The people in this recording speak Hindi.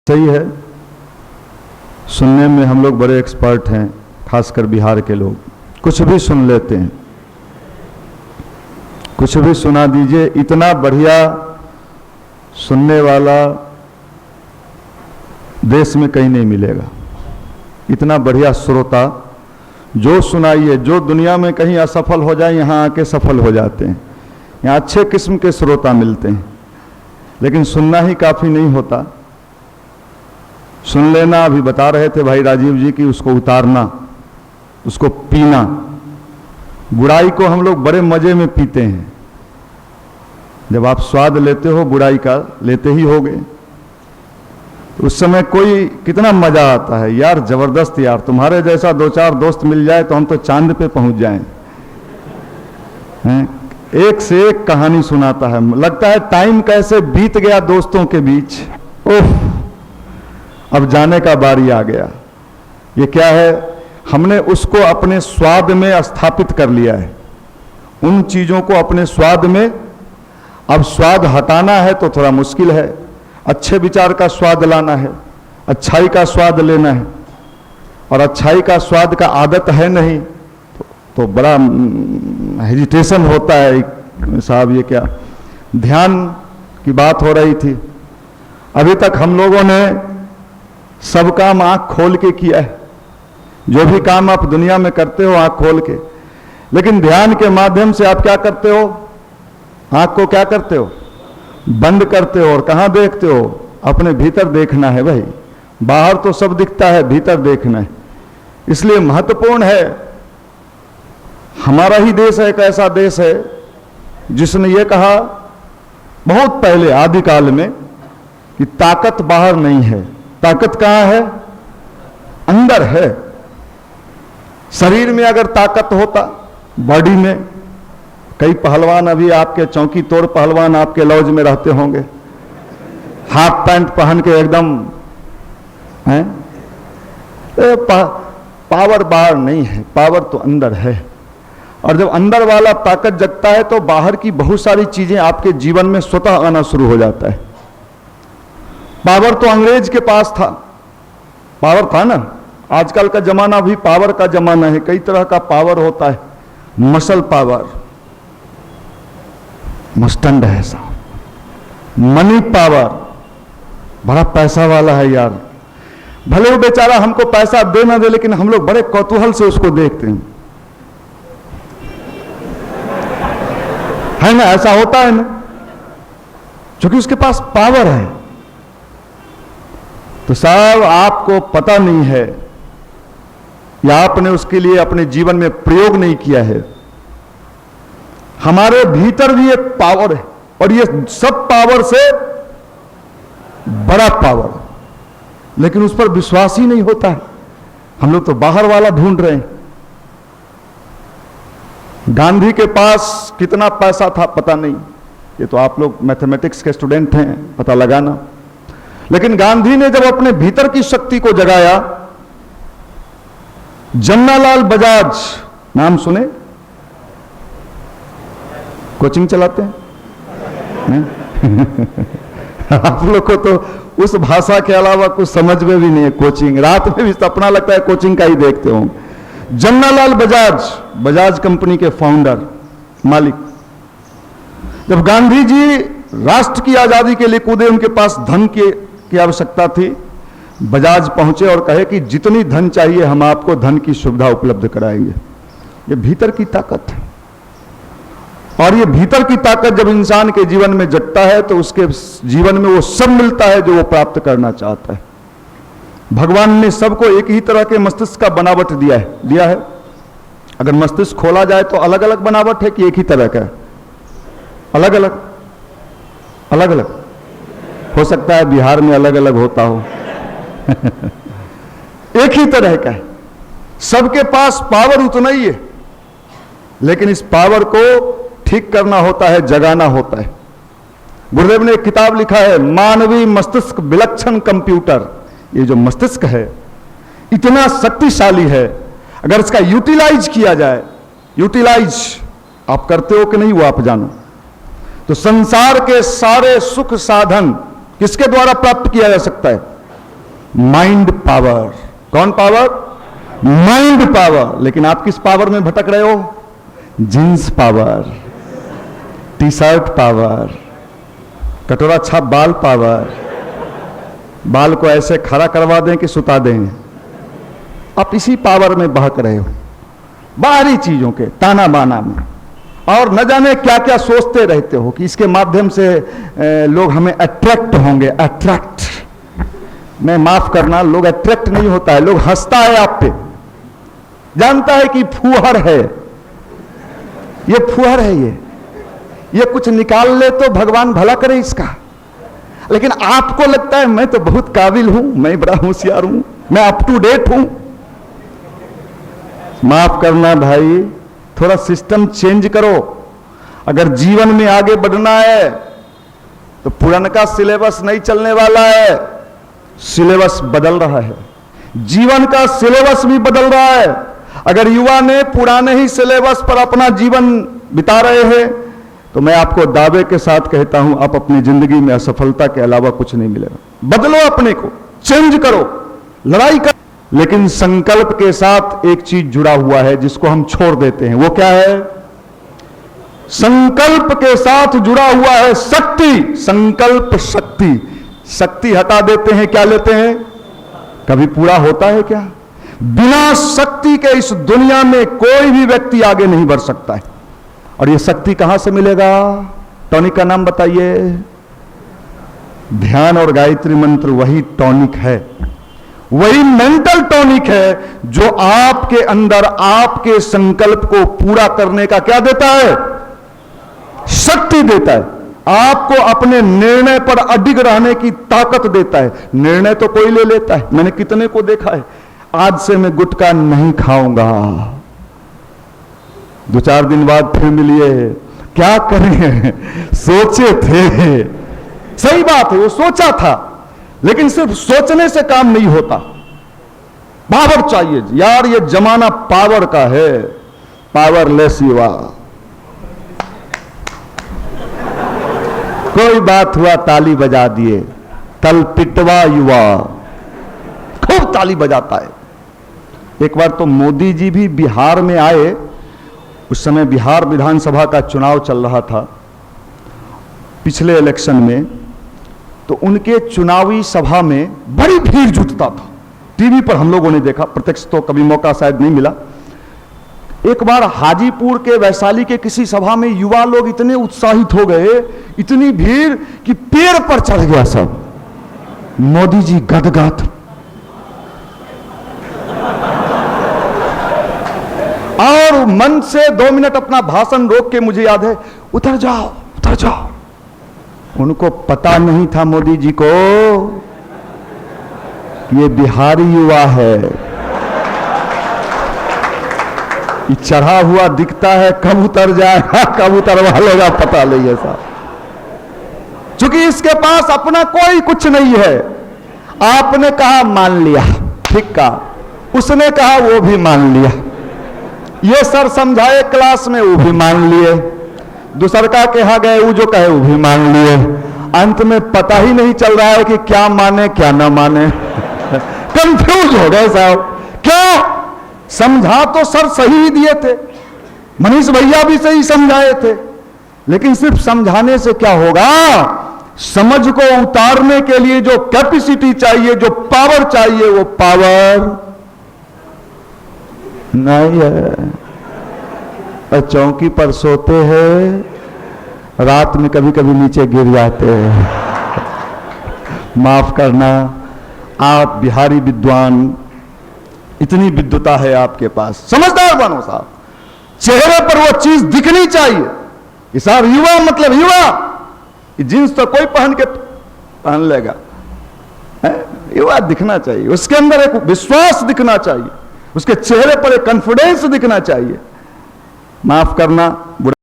सही है। सुनने में हम लोग बड़े एक्सपर्ट हैं, खासकर बिहार के लोग। कुछ भी सुन लेते हैं, कुछ भी सुना दीजिए। इतना बढ़िया सुनने वाला देश में कहीं नहीं मिलेगा। इतना बढ़िया श्रोता जो सुनाइए, जो दुनिया में कहीं असफल हो जाए यहाँ आके सफल हो जाते हैं। यहाँ अच्छे किस्म के श्रोता मिलते हैं, लेकिन सुनना ही काफ़ी नहीं होता। सुन लेना, अभी बता रहे थे भाई राजीव जी कि उसको उतारना, उसको पीना। बुराई को हम लोग बड़े मजे में पीते हैं। जब आप स्वाद लेते हो बुराई का, लेते ही होगे, तो उस समय कोई कितना मजा आता है यार, जबरदस्त यार। तुम्हारे जैसा दो चार दोस्त मिल जाए तो हम तो चांद पे पहुंच जाएं। हैं? एक से एक कहानी सुनाता है, लगता है टाइम कैसे बीत गया दोस्तों के बीच। ओह, अब जाने का बारी आ गया। ये क्या है? हमने उसको अपने स्वाद में स्थापित कर लिया है, उन चीजों को अपने स्वाद में। अब स्वाद हटाना है तो थोड़ा मुश्किल है। अच्छे विचार का स्वाद लाना है, अच्छाई का स्वाद लेना है, और अच्छाई का स्वाद का आदत है नहीं तो बड़ा हेजिटेशन होता है। साहब ये क्या? ध्यान की बात हो रही थी। अभी तक हम लोगों ने सब काम आंख खोल के किया है। जो भी काम आप दुनिया में करते हो आंख खोल के, लेकिन ध्यान के माध्यम से आप क्या करते हो? आंख को क्या करते हो? बंद करते हो। और कहां देखते हो? अपने भीतर देखना है भाई। बाहर तो सब दिखता है, भीतर देखना है। इसलिए महत्वपूर्ण है। हमारा ही देश एक ऐसा देश है जिसने ये कहा बहुत पहले आदिकाल में कि ताकत बाहर नहीं है, ताकत कहां है? अंदर है। शरीर में अगर ताकत होता, बॉडी में, कई पहलवान अभी आपके चौकी तोड़ पहलवान आपके लॉज में रहते होंगे, हाफ पैंट पहन के एकदम हैं। पावर बाहर नहीं है, पावर तो अंदर है। और जब अंदर वाला ताकत जगता है तो बाहर की बहुत सारी चीजें आपके जीवन में स्वतः आना शुरू हो जाता है। पावर तो अंग्रेज के पास था, पावर था ना। आजकल का जमाना भी पावर का जमाना है। कई तरह का पावर होता है। मसल पावर, मस्टंड है ऐसा। मनी पावर, बड़ा पैसा वाला है यार। भले वो बेचारा हमको पैसा दे ना दे, लेकिन हम लोग बड़े कौतूहल से उसको देखते हैं, है ना? ऐसा होता है ना, क्योंकि उसके पास पावर है। तो साहब आपको पता नहीं है या आपने उसके लिए अपने जीवन में प्रयोग नहीं किया है। हमारे भीतर भी एक पावर है, और ये सब पावर से बड़ा पावर, लेकिन उस पर विश्वास ही नहीं होता है। हम लोग तो बाहर वाला ढूंढ रहे हैं। गांधी के पास कितना पैसा था पता नहीं, ये तो आप लोग मैथमेटिक्स के स्टूडेंट हैं, पता लगाना। लेकिन गांधी ने जब अपने भीतर की शक्ति को जगाया, जन्नालाल बजाज नाम सुने? कोचिंग चलाते हैं आप लोग को तो उस भाषा के अलावा कुछ समझ में भी नहीं है। कोचिंग, रात में भी सपना लगता है कोचिंग का ही देखते होंगे। जन्नालाल बजाज, बजाज कंपनी के फाउंडर, मालिक। जब गांधी जी राष्ट्र की आजादी के लिए कूदे, उनके पास धन की आवश्यकता थी, बजाज पहुंचे और कहे कि जितनी धन चाहिए हम आपको धन की सुविधा उपलब्ध कराएंगे। ये भीतर की ताकत है। और ये भीतर की ताकत जब इंसान के जीवन में जगता है तो उसके जीवन में वो सब मिलता है जो वो प्राप्त करना चाहता है। भगवान ने सबको एक ही तरह के मस्तिष्क का बनावट दिया है। अगर मस्तिष्क खोला जाए तो अलग अलग बनावट है कि एक ही तरह का है? अलग अलग, अलग अलग हो सकता है। बिहार में अलग अलग होता हो एक ही तरह का है। सबके पास पावर उतना ही है, लेकिन इस पावर को ठीक करना होता है, जगाना होता है। गुरुदेव ने एक किताब लिखा है, मानवीय मस्तिष्क विलक्षण कंप्यूटर। ये जो मस्तिष्क है इतना शक्तिशाली है, अगर इसका यूटिलाइज किया जाए, यूटिलाइज आप करते हो कि नहीं वो आप जानो, तो संसार के सारे सुख साधन किसके द्वारा प्राप्त किया जा सकता है? Mind power. कौन पावर? Mind power. लेकिन आप किस पावर में भटक रहे हो? Jeans power, T shirt power, कटोरा छाप बाल पावर, बाल को ऐसे खड़ा करवा दें कि सुता दें। आप इसी पावर में बहक रहे हो, बाहरी चीजों के ताना बाना में, और न जाने क्या क्या सोचते रहते हो कि इसके माध्यम से लोग हमें अट्रैक्ट होंगे। अट्रैक्ट, मैं माफ करना, लोग अट्रैक्ट नहीं होता है, लोग हंसता है आप पे, जानता है कि फूहड़ है, ये फूहड़ है, ये कुछ निकाल ले तो भगवान भला करे इसका। लेकिन आपको लगता है मैं तो बहुत काबिल हूं, मैं बड़ा होशियार हूं, मैं अप टू डेट हूं। माफ करना भाई, थोड़ा सिस्टम चेंज करो। अगर जीवन में आगे बढ़ना है तो पुराना सिलेबस नहीं चलने वाला है, सिलेबस बदल रहा है, जीवन का सिलेबस भी बदल रहा है। अगर युवा ने पुराने ही सिलेबस पर अपना जीवन बिता रहे हैं तो मैं आपको दावे के साथ कहता हूं, आप अपनी जिंदगी में असफलता के अलावा कुछ नहीं मिलेगा। बदलो, अपने को चेंज करो, लड़ाई कर। लेकिन संकल्प के साथ एक चीज जुड़ा हुआ है जिसको हम छोड़ देते हैं। वो क्या है? संकल्प के साथ जुड़ा हुआ है शक्ति। संकल्प शक्ति, शक्ति हटा देते हैं, क्या लेते हैं? कभी पूरा होता है क्या? बिना शक्ति के इस दुनिया में कोई भी व्यक्ति आगे नहीं बढ़ सकता है। और ये शक्ति कहां से मिलेगा? टॉनिक का नाम बताइए। ध्यान और गायत्री मंत्र वही टॉनिक है, वही मेंटल टॉनिक है जो आपके अंदर आपके संकल्प को पूरा करने का क्या देता है? शक्ति देता है। आपको अपने निर्णय पर अडिग रहने की ताकत देता है। निर्णय तो कोई ले लेता है, मैंने कितने को देखा है, आज से मैं गुटखा नहीं खाऊंगा, 2-4 दिन बाद फिर मिलिए, क्या करें, सोचे थे। सही बात है, वो सोचा था, लेकिन सिर्फ सोचने से काम नहीं होता, पावर चाहिए यार। ये जमाना पावर का है, पावरलेस युवा। कोई बात हुआ ताली बजा दिए, तलपिटवा युवा खूब ताली बजाता है। एक बार तो मोदी जी भी बिहार में आए, उस समय बिहार विधानसभा का चुनाव चल रहा था पिछले इलेक्शन में, तो उनके चुनावी सभा में बड़ी भीड़ जुटता था। टीवी पर हम लोगों ने देखा, प्रत्यक्ष तो कभी मौका शायद नहीं मिला। एक बार हाजीपुर के वैशाली के किसी सभा में युवा लोग इतने उत्साहित हो गए, इतनी भीड़ कि पेड़ पर चढ़ गया सब। मोदी जी गदगद, और मन से 2 मिनट अपना भाषण रोक के, मुझे याद है, उतर जाओ उतर जाओ। उनको पता नहीं था मोदी जी को ये बिहारी युवा है, ये चढ़ा हुआ दिखता है, कब उतर जाएगा, कब उतरवा लेगा पता नहीं है साहब। क्योंकि इसके पास अपना कोई कुछ नहीं है। आपने कहा मान लिया, ठीक कहा, उसने कहा वो भी मान लिया, ये सर समझाए क्लास में वो भी मान लिए, दूसर का कहा गए वो जो कहे वो भी मान लिए। अंत में पता ही नहीं चल रहा है कि क्या माने क्या ना माने। कंफ्यूज हो गए साहब। क्यों? समझा तो सर सही ही दिए थे, मनीष भैया भी सही समझाए थे, लेकिन सिर्फ समझाने से क्या होगा? समझ को उतारने के लिए जो कैपेसिटी चाहिए, जो पावर चाहिए, वो पावर नहीं है। और चौकी पर सोते हैं, रात में कभी कभी नीचे गिर जाते हैं। माफ करना, आप बिहारी विद्वान, इतनी विद्वता है आपके पास, समझदार बनो साहब। चेहरे पर वो चीज दिखनी चाहिए। ये साहब युवा मतलब युवा, जींस तो कोई पहन लेगा, युवा दिखना चाहिए, उसके अंदर एक विश्वास दिखना चाहिए, उसके चेहरे पर एक कॉन्फिडेंस दिखना चाहिए। माफ करना,